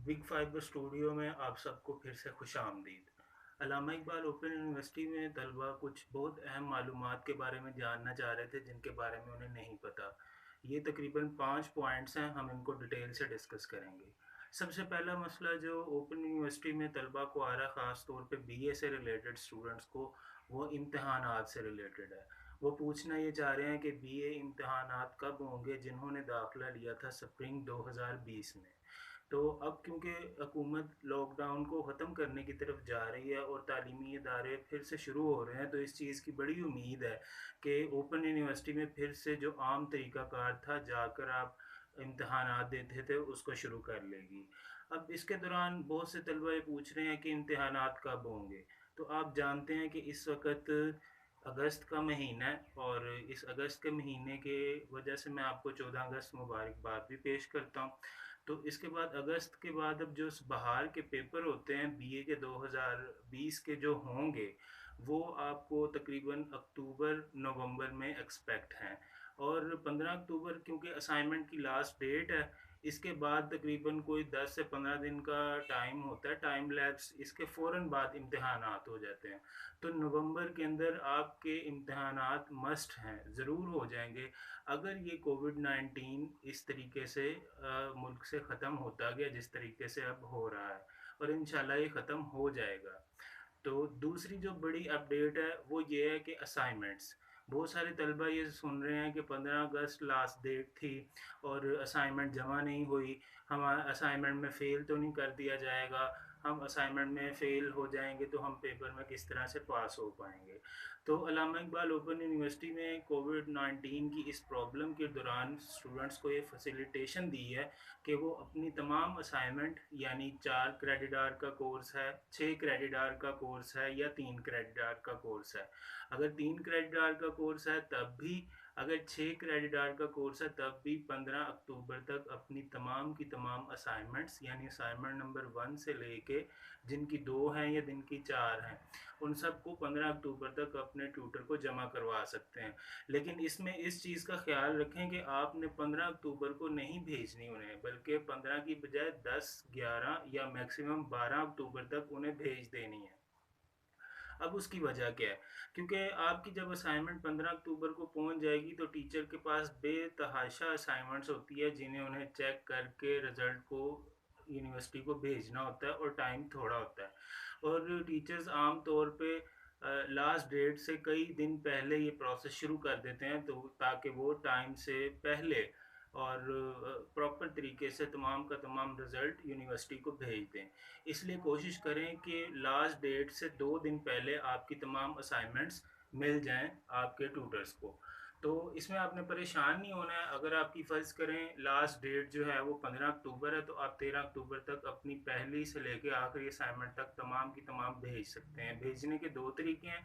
Big fibre studio में आप सबको फिर से खुशामदीद। अल्लामा इकबाल ओपन यूनिवर्सिटी में तलबा कुछ बहुत अहम मालूमात के बारे में जानना चाह रहे थे जिनके बारे में उन्हें नहीं पता। ये तकरीबन 5 पॉइंट्स हैं, हम इनको डिटेल से डिस्कस करेंगे। सबसे पहला मसला जो ओपन यूनिवर्सिटी में तलबा को आ रहा है, ख़ास तौर पे बीए से रिलेटेड स्टूडेंट्स को, वो इम्तहानात से रिलेटेड है। वो पूछना ये चाह रहे हैं कि बीए इम्तहानात कब होंगे जिन्होंने दाखिला लिया था स्प्रिंग 2020 में। तो अब क्योंकि हुकूमत लॉकडाउन को ख़त्म करने की तरफ जा रही है और तालीमी इदारे फिर से शुरू हो रहे हैं, तो इस चीज़ की बड़ी उम्मीद है कि ओपन यूनिवर्सिटी में फिर से जो आम तरीक़ाकार था, जाकर आप इम्तहानात देते थे, उसको शुरू कर लेगी। अब इसके दौरान बहुत से तलबा ये पूछ रहे हैं कि इम्तहानात कब होंगे। तो आप जानते हैं कि इस वक्त अगस्त का महीना है, और इस अगस्त के महीने के वजह से मैं आपको 14 अगस्त मुबारकबाद भी पेश करता हूँ। तो इसके बाद अगस्त के बाद अब जो बहार के पेपर होते हैं बीए के 2020 के जो होंगे, वो आपको तकरीबन अक्टूबर नवंबर में एक्सपेक्ट हैं। और 15 अक्टूबर क्योंकि असाइनमेंट की लास्ट डेट है, इसके बाद तकरीबन कोई 10 से 15 दिन का टाइम होता है, टाइम लैप्स, इसके फ़ौरन बाद इम्तहानात हो जाते हैं। तो नवंबर के अंदर आपके इम्तहानात मस्ट हैं, ज़रूर हो जाएंगे। अगर ये कोविड-19 इस तरीके से मुल्क से ख़त्म होता गया जिस तरीके से अब हो रहा है, और इंशाल्लाह ये ख़त्म हो जाएगा। तो दूसरी जो बड़ी अपडेट है वो ये है कि असाइनमेंट्स, बहुत सारे तलबा ये सुन रहे हैं कि 15 अगस्त लास्ट डेट थी और असाइनमेंट जमा नहीं हुई, हमारा असाइनमेंट में फ़ेल तो नहीं कर दिया जाएगा, हम असाइनमेंट में फ़ेल हो जाएंगे तो हम पेपर में किस तरह से पास हो पाएंगे। तो अल्लामा इकबाल ओपन यूनिवर्सिटी में कोविड-19 की इस प्रॉब्लम के दौरान स्टूडेंट्स को ये फैसिलिटेशन दी है कि वो अपनी तमाम असाइनमेंट, यानी 4 क्रेडिट आवर का कोर्स है, 6 क्रेडिट आवर का कोर्स है या 3 क्रेडिट आवर का कोर्स है। अगर 3 क्रेडिट आवर का कोर्स है तब भी, अगर 6 क्रेडिट आवर का कोर्स है तब भी 15 अक्टूबर तक अपनी तमाम की तमाम असाइनमेंट्स, यानी असाइनमेंट नंबर 1 से लेके जिनकी 2 हैं या जिनकी 4 हैं, उन सबको 15 अक्टूबर तक अपने ट्यूटर को जमा करवा सकते हैं। लेकिन इसमें इस चीज़ का ख्याल रखें कि आपने 15 अक्टूबर को नहीं भेजनी उन्हें, बल्कि 15 की बजाय 10, 11 या मैक्सिमम 12 अक्टूबर तक उन्हें भेज देनी है। अब उसकी वजह क्या है? क्योंकि आपकी जब असाइनमेंट 15 अक्टूबर को पहुंच जाएगी तो टीचर के पास बेतहाशा असाइनमेंट्स होती है जिन्हें उन्हें चेक करके रिजल्ट को यूनिवर्सिटी को भेजना होता है, और टाइम थोड़ा होता है। और टीचर्स आम तौर पे लास्ट डेट से कई दिन पहले ये प्रोसेस शुरू कर देते हैं, तो ताकि वो टाइम से पहले और प्रॉपर तरीके से तमाम का तमाम रिज़ल्ट यूनिवर्सिटी को भेज दें। इसलिए कोशिश करें कि लास्ट डेट से 2 दिन पहले आपकी तमाम असाइनमेंट्स मिल जाएं आपके ट्यूटर्स को। तो इसमें आपने परेशान नहीं होना है। अगर आपकी फ़र्ज़ करें लास्ट डेट जो है वो 15 अक्टूबर है, तो आप 13 अक्टूबर तक अपनी पहली से लेके आखिरी असाइनमेंट तक तमाम की तमाम भेज सकते हैं। भेजने के 2 तरीके हैं,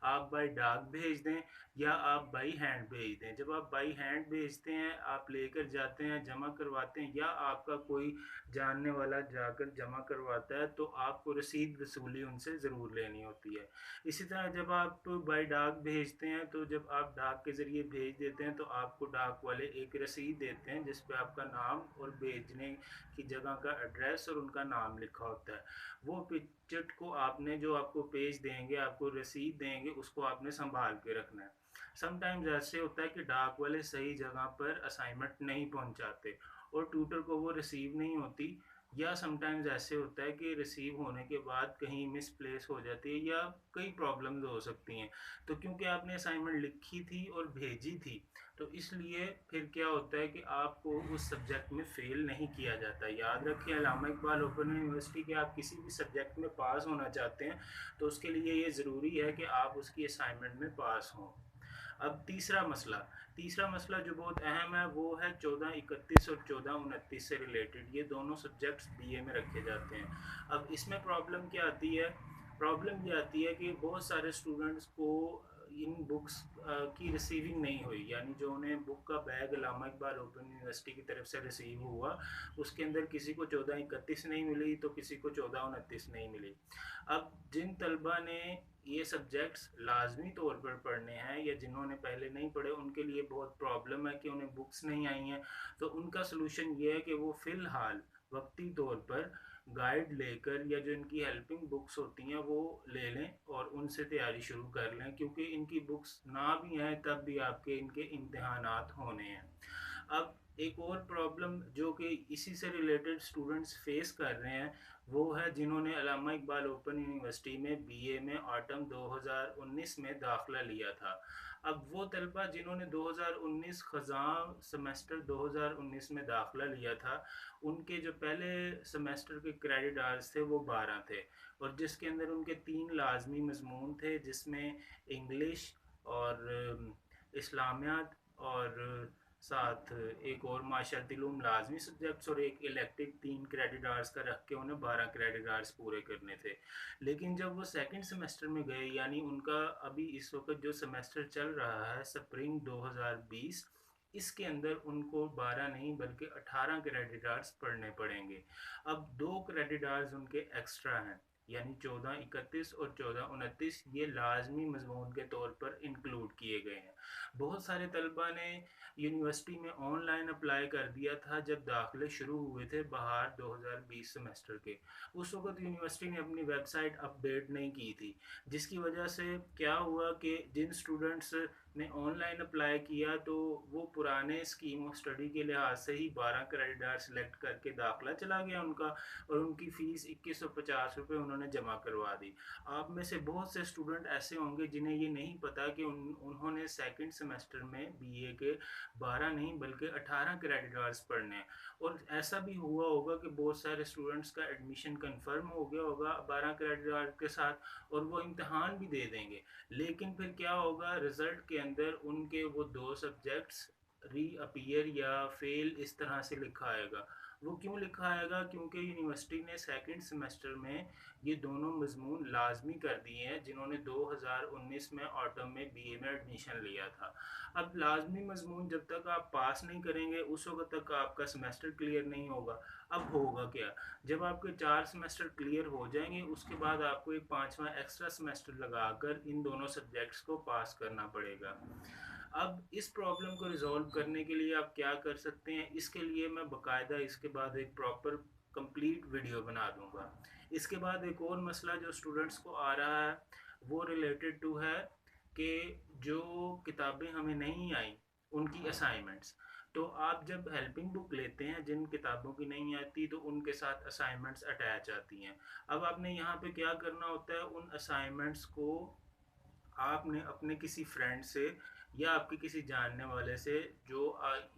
आप बाई डाक भेज दें या आप बाई हैंड भेज दें। जब आप बाई हैंड भेजते हैं, आप लेकर जाते हैं, जमा करवाते हैं, या आपका कोई जानने वाला जाकर जमा करवाता है, तो आपको रसीद वसूली उनसे ज़रूर लेनी होती है। इसी तरह जब आप बाई डाक भेजते हैं, तो जब आप डाक के ज़रिए भेज देते हैं तो आपको डाक वाले एक रसीद देते हैं जिस पे आपका नाम और भेजने की जगह का एड्रेस और उनका नाम लिखा होता है। वो पिक्चर को आपने, जो आपको पेज देंगे, आपको रसीद देंगे, उसको आपने संभाल के रखना है। समटाइम्स ऐसे होता है कि डाक वाले सही जगह पर असाइनमेंट नहीं पहुंचाते और ट्यूटर को वो रिसीव नहीं होती, या समटाइम्स ऐसे होता है कि रिसीव होने के बाद कहीं मिसप्लेस हो जाती है या कई प्रॉब्लम्स हो सकती हैं। तो क्योंकि आपने असाइनमेंट लिखी थी और भेजी थी, तो इसलिए फिर क्या होता है कि आपको उस सब्जेक्ट में फ़ेल नहीं किया जाता। याद रखिए, अल्लामा इकबाल ओपन यूनिवर्सिटी के आप किसी भी सब्जेक्ट में पास होना चाहते हैं तो उसके लिए ये ज़रूरी है कि आप उसकी असाइनमेंट में पास हों। अब तीसरा मसला जो बहुत अहम है वो है 1431 और 1429 से रिलेटेड। ये दोनों सब्जेक्ट्स बीए में रखे जाते हैं। अब इसमें प्रॉब्लम क्या आती है? प्रॉब्लम ये आती है कि बहुत सारे स्टूडेंट्स को इन बुक्स की रिसीविंग नहीं हुई, यानी जो उन्हें बुक का बैग अल्लामा इकबाल ओपन यूनिवर्सिटी की तरफ से रिसीव हुआ, उसके अंदर किसी को 1431 नहीं मिली तो किसी को 1429 नहीं मिली। अब जिन तलबा ने ये सब्जेक्ट्स लाजमी तौर पर पढ़ने हैं या जिन्होंने पहले नहीं पढ़े, उनके लिए बहुत प्रॉब्लम है कि उन्हें बुक्स नहीं आई हैं। तो उनका सलूशन ये है कि वो फ़िलहाल वक्ती तौर पर गाइड लेकर या जो इनकी हेल्पिंग बुक्स होती हैं वो ले लें और उनसे तैयारी शुरू कर लें, क्योंकि इनकी बुक्स ना भी हैं तब भी आपके इनके इम्तिहानात होने हैं। अब एक और प्रॉब्लम जो कि इसी से रिलेटेड स्टूडेंट्स फेस कर रहे हैं, वो है जिन्होंने अल्लामा इकबाल ओपन यूनिवर्सिटी में बीए में ऑटम 2019 में दाखिला लिया था। अब वो तलबा जिन्होंने 2019 ख़ज़ां सेमेस्टर 2019 में दाखिला लिया था, उनके जो पहले सेमेस्टर के क्रेडिट आवर्स थे वो 12 थे, और जिसके अंदर उनके 3 लाजमी मज़मून थे, जिसमें इंग्लिश और इस्लामियात और साथ एक और माशरती उलूम लाजमी सब्जेक्ट्स और एक इलेक्टिव 3 क्रेडिट आवर्स का रख के उन्हें 12 क्रेडिट आवर्स पूरे करने थे। लेकिन जब वो सेकंड सेमेस्टर में गए, यानी उनका अभी इस वक्त जो सेमेस्टर चल रहा है स्प्रिंग 2020, इसके अंदर उनको 12 नहीं बल्कि 18 क्रेडिट आवर्स पढ़ने पड़ेंगे। अब 2 क्रेडिट आवर्स उनके एक्स्ट्रा हैं, यानी 1431 और 1429 ये लाजमी मजमून के तौर पर इंक्लूड किए गए हैं। बहुत सारे तलबा ने यूनिवर्सिटी में ऑनलाइन अप्लाई कर दिया था जब दाखिले शुरू हुए थे बहार 2020 सेमेस्टर के। उस वक्त यूनिवर्सिटी ने अपनी वेबसाइट अपडेट नहीं की थी, जिसकी वजह से क्या हुआ कि जिन स्टूडेंट्स ने ऑनलाइन अप्लाई किया तो वो पुराने स्कीम ऑफ स्टडी के लिहाज से ही 12 क्रेडिट आवर सेलेक्ट करके दाखिला चला गया उनका, और उनकी फ़ीस 2150 रुपये उन्होंने जमा करवा दी। आप में से बहुत से स्टूडेंट ऐसे होंगे जिन्हें ये नहीं पता कि उन्होंने सेकंड सेमेस्टर में बीए के 12 नहीं बल्कि 18 क्रेडिट आवर्स पढ़ने हैं। और ऐसा भी हुआ होगा कि बहुत सारे स्टूडेंट्स का एडमिशन कंफर्म हो गया होगा 12 क्रेडिट आवर के साथ, और वो इम्तहान भी दे देंगे। लेकिन फिर क्या होगा, रिज़ल्ट के अंदर उनके वो 2 सब्जेक्ट्स रीअपीयर या फेल इस तरह से लिखा आएगा। वो क्यों लिखा आएगा? क्योंकि यूनिवर्सिटी ने सेकंड सेमेस्टर में ये दोनों मजमून लाजमी कर दिए हैं जिन्होंने 2019 में ऑटम में बीए में एडमिशन लिया था। अब लाजमी मजमून जब तक आप पास नहीं करेंगे उस वक्त तक आपका सेमेस्टर क्लियर नहीं होगा। अब होगा क्या, जब आपके 4 सेमेस्टर क्लियर हो जाएंगे उसके बाद आपको एक 5वां एक्स्ट्रा सेमेस्टर लगाकर इन दोनों सब्जेक्ट्स को पास करना पड़ेगा। अब इस प्रॉब्लम को रिजॉल्व करने के लिए आप क्या कर सकते हैं, इसके लिए मैं बाकायदा इसके बाद एक प्रॉपर कंप्लीट वीडियो बना दूंगा। इसके बाद एक और मसला जो स्टूडेंट्स को आ रहा है वो रिलेटेड टू है कि जो किताबें हमें नहीं आई उनकी असाइनमेंट्स। तो आप जब हेल्पिंग बुक लेते हैं जिन किताबों की नहीं आती तो उनके साथ असाइनमेंट्स अटैच आती हैं। अब आपने यहाँ पे क्या करना होता है, उन असाइनमेंट्स को आपने अपने किसी फ्रेंड से या आपके किसी जानने वाले से जो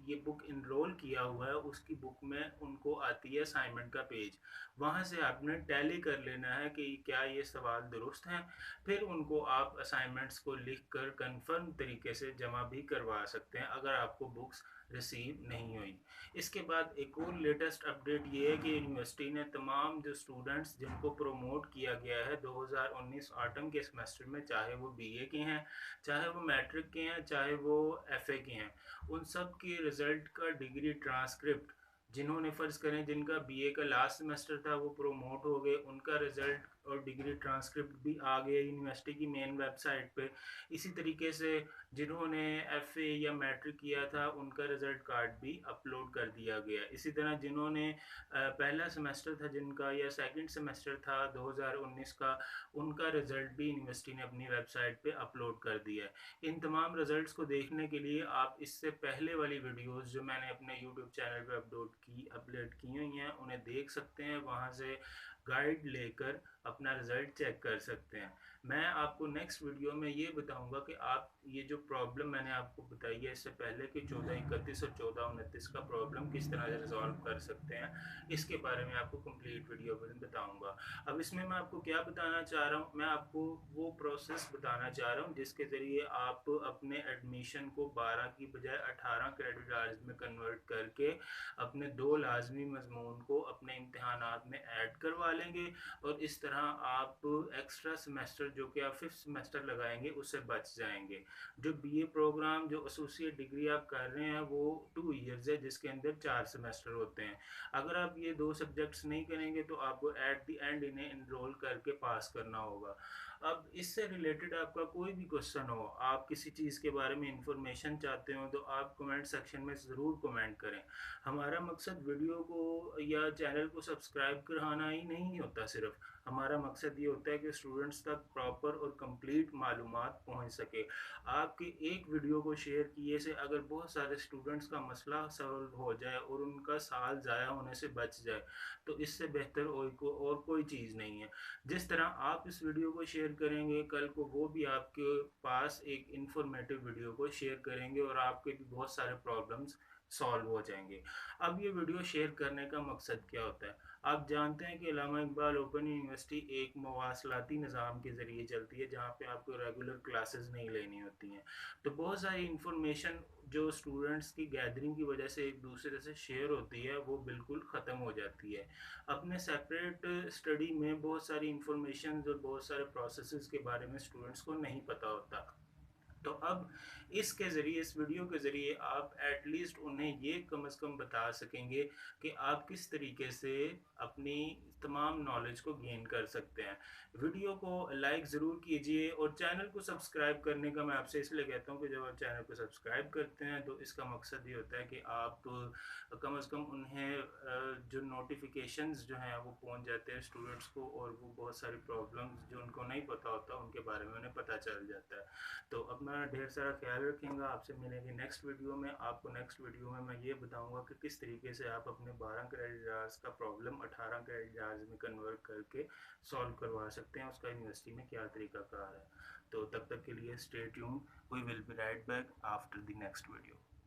ये बुक इनरोल किया हुआ है उसकी बुक में उनको आती है असाइनमेंट का पेज, वहाँ से आपने टैली कर लेना है कि क्या ये सवाल दुरुस्त हैं। फिर उनको आप असाइनमेंट्स को लिख कर कन्फर्म तरीके से जमा भी करवा सकते हैं अगर आपको बुक्स रिसीव नहीं हुई। इसके बाद एक और लेटेस्ट अपडेट ये है कि यूनिवर्सिटी ने तमाम जो स्टूडेंट्स जिनको प्रोमोट किया गया है 2019 ऑटम के सेमेस्टर में, चाहे वो बीए के हैं, चाहे वो मैट्रिक के हैं, चाहे वो एफए के हैं, उन सब के रिज़ल्ट का डिग्री ट्रांसक्रिप्ट, जिन्होंने फ़र्ज़ करें जिनका बीए का लास्ट सेमेस्टर था वो प्रोमोट हो गए, उनका रिज़ल्ट और डिग्री ट्रांसक्रिप्ट भी आ गया यूनिवर्सिटी की मेन वेबसाइट पे। इसी तरीके से जिन्होंने एफए या मैट्रिक किया था उनका रिज़ल्ट कार्ड भी अपलोड कर दिया गया। इसी तरह जिन्होंने पहला सेमेस्टर था जिनका या सेकंड सेमेस्टर था 2019 का, उनका रिज़ल्ट भी यूनिवर्सिटी ने अपनी वेबसाइट पे अपलोड कर दिया है। इन तमाम रिज़ल्ट्स को देखने के लिए आप इससे पहले वाली वीडियोस जो मैंने अपने यूट्यूब चैनल पे अपलोड की हुई हैं उन्हें देख सकते हैं, वहाँ से गाइड लेकर अपना रिज़ल्ट चेक कर सकते हैं। मैं आपको नेक्स्ट वीडियो में ये बताऊंगा कि आप ये जो प्रॉब्लम मैंने आपको बताई है इससे पहले कि 1431 और 1429 का प्रॉब्लम किस तरह से रिजॉल्व कर सकते हैं, इसके बारे में आपको कंप्लीट वीडियो में बताऊंगा। अब इसमें मैं आपको क्या बताना चाह रहा हूँ, मैं आपको वो प्रोसेस बताना चाह रहा हूँ जिसके ज़रिए आप अपने एडमिशन को 12 की बजाय 18 क्रेडिट आवर्स में कन्वर्ट करके अपने 2 लाजमी मजमून को अपने इम्तहानात में ऐड करवा लेंगे, और इस तरह आप एक्स्ट्रा सेमेस्टर जो कि आप 5th सेमेस्टर लगाएंगे उससे बच जाएंगे। जो बीए प्रोग्राम जो एसोसिएट डिग्री आप कर रहे हैं वो 2 इयर्स है जिसके अंदर 4 सेमेस्टर होते हैं। अगर आप ये 2 सब्जेक्ट्स नहीं करेंगे तो आपको एट द एंड इन्हें इनरोल करके पास करना होगा। अब इससे रिलेटेड आपका कोई भी क्वेश्चन हो, आप किसी चीज़ के बारे में इंफॉर्मेशन चाहते हो तो आप कमेंट सेक्शन में ज़रूर कमेंट करें। हमारा मकसद वीडियो को या चैनल को सब्सक्राइब कराना ही नहीं होता सिर्फ, हमारा मकसद ये होता है कि स्टूडेंट्स तक प्रॉपर और कंप्लीट मालूमात पहुंच सके। आपके एक वीडियो को शेयर किए से अगर बहुत सारे स्टूडेंट्स का मसला सॉल्व हो जाए और उनका साल ज़ाया होने से बच जाए, तो इससे बेहतर और कोई चीज़ नहीं है। जिस तरह आप इस वीडियो को शेयर करेंगे, कल को वो भी आपके पास एक इंफॉर्मेटिव वीडियो को शेयर करेंगे और आपके भी बहुत सारे प्रॉब्लम्स सॉल्व हो जाएंगे। अब ये वीडियो शेयर करने का मकसद क्या होता है? आप जानते हैं कि इल्लामा इकबाल ओपन यूनिवर्सिटी एक मवासलाती निज़ाम के ज़रिए चलती है, जहाँ पे आपको रेगुलर क्लासेस नहीं लेनी होती हैं। तो बहुत सारी इंफॉर्मेशन जो स्टूडेंट्स की गैदरिंग की वजह से एक दूसरे से शेयर होती है, वो बिल्कुल ख़त्म हो जाती है। अपने सेपरेट स्टडी में बहुत सारी इंफॉर्मेशन और बहुत सारे प्रोसेसेस के बारे में स्टूडेंट्स को नहीं पता होता। तो अब इसके ज़रिए, इस वीडियो के ज़रिए आप एटलीस्ट उन्हें ये कम से कम बता सकेंगे कि आप किस तरीके से अपनी तमाम नॉलेज को गेन कर सकते हैं। वीडियो को लाइक ज़रूर कीजिए और चैनल को सब्सक्राइब करने का मैं आपसे इसलिए कहता हूँ कि जब आप चैनल को सब्सक्राइब करते हैं तो इसका मकसद ये होता है कि आप कम से कम उन्हें जो नोटिफिकेशंस जो हैं वो पहुंच जाते हैं स्टूडेंट्स को, और वो बहुत सारी प्रॉब्लम्स जो उनको नहीं पता होता उनके बारे में उन्हें पता चल जाता है। तो अपना ढेर सारा ख्याल रखेंगे। आपसे मिलेंगे नेक्स्ट वीडियो में। आपको नेक्स्ट वीडियो में मैं ये बताऊंगा कि किस तरीके से आप अपने 12 क्रेडिट आवर्स का प्रॉब्लम 18 क्रेडिट आवर्स में कन्वर्ट करके सॉल्व करवा सकते हैं, उसका यूनिवर्सिटी में क्या तरीका कार है। तो तब तक के लिए stay tune, we will be right back after the next video.